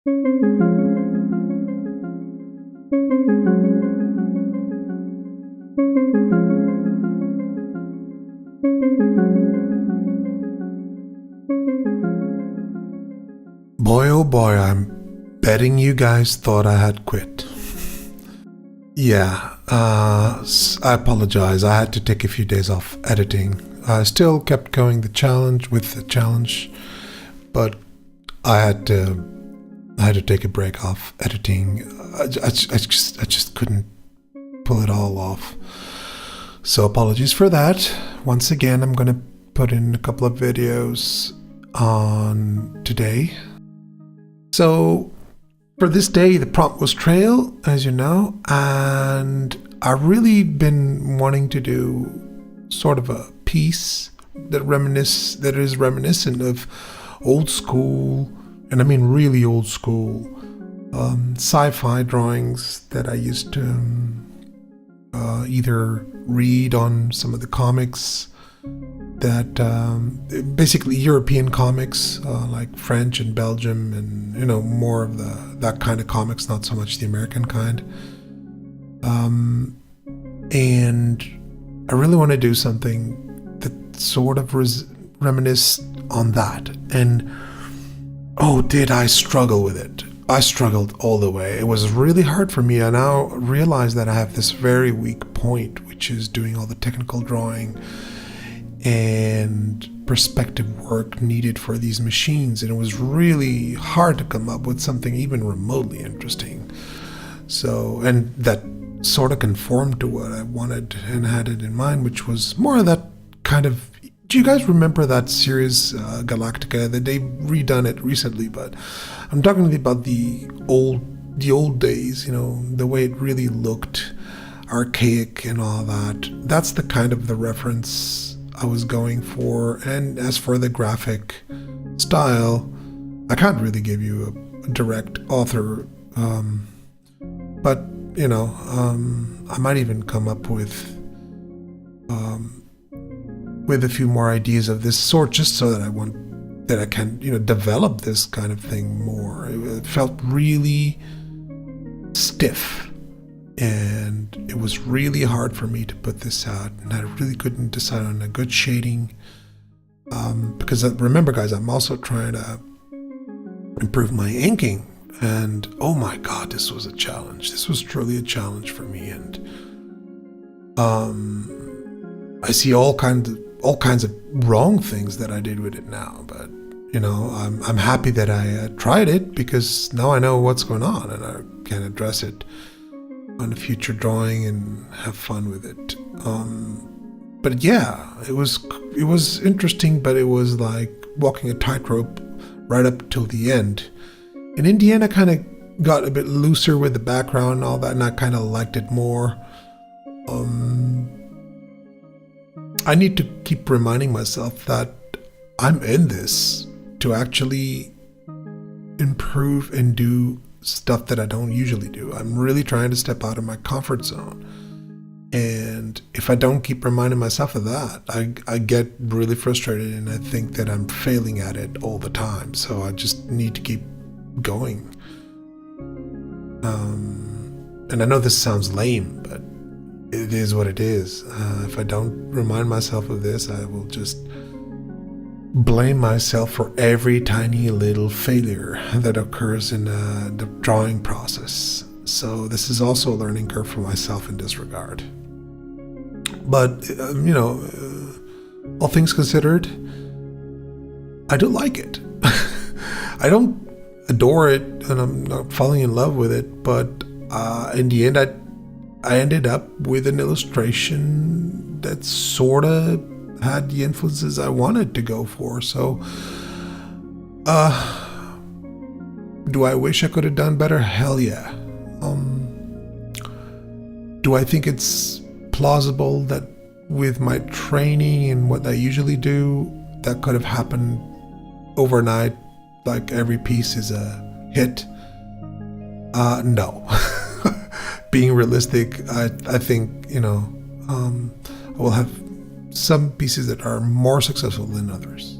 Boy, oh boy, I'm betting you guys thought I had quit. Yeah, I apologize. I had to take a few days off editing. I still kept going with the challenge, but I had to take a break off editing. I just couldn't pull it all off. So apologies for that. Once again, I'm gonna put in a couple of videos on today. So for this day, the prompt was trail, as you know, and I've really been wanting to do sort of a piece that is reminiscent of old school, and I mean really old school, sci-fi drawings that I used to either read on some of the comics that basically European comics, like French and Belgium, and more of that kind of comics, not so much the American kind. And I really want to do something that sort of reminisce on that. And oh, did I struggle with it? I struggled all the way. It was really hard for me. I now realize that I have this very weak point, which is doing all the technical drawing and perspective work needed for these machines, and it was really hard to come up with something even remotely interesting. So, and that sort of conformed to what I wanted and had it in mind, which was more of that kind of. Do you guys remember that series Galactica? That they've redone it recently, but I'm talking about the old days. The way it really looked archaic and all that. That's the kind of the reference I was going for. And as for the graphic style, I can't really give you a direct author, but I might even come up with a few more ideas of this sort, just so that I can develop this kind of thing more. It felt really stiff. And it was really hard for me to put this out, and I really couldn't decide on a good shading. Because remember, guys, I'm also trying to improve my inking, and oh my God, this was a challenge. This was truly a challenge for me, and I see all kinds of wrong things that I did with it now. But I'm happy that I tried it, because now I know what's going on, and I can address it on a future drawing and have fun with it. But yeah, it was interesting, but it was like walking a tightrope right up till the end. And in the end, I kind of got a bit looser with the background and all that, and I kind of liked it more. I need to keep reminding myself that I'm in this to actually improve and do stuff that I don't usually do. I'm really trying to step out of my comfort zone. And if I don't keep reminding myself of that, I get really frustrated, and I think that I'm failing at it all the time. So I just need to keep going. And I know this sounds lame, but it is what it is. If I don't remind myself of this, I will just blame myself for every tiny little failure that occurs in the drawing process. So this is also a learning curve for myself in this regard. But all things considered, I do like it. I don't adore it, and I'm not falling in love with it, but in the end I ended up with an illustration that sort of had the influences I wanted to go for. So do I wish I could have done better? Hell yeah. Do I think it's plausible that with my training and what I usually do, that could have happened overnight, like every piece is a hit? No. Being realistic, I think I will have some pieces that are more successful than others.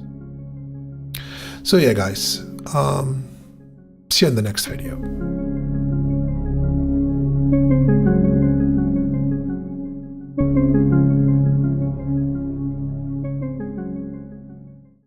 So yeah, guys, See you in the next video.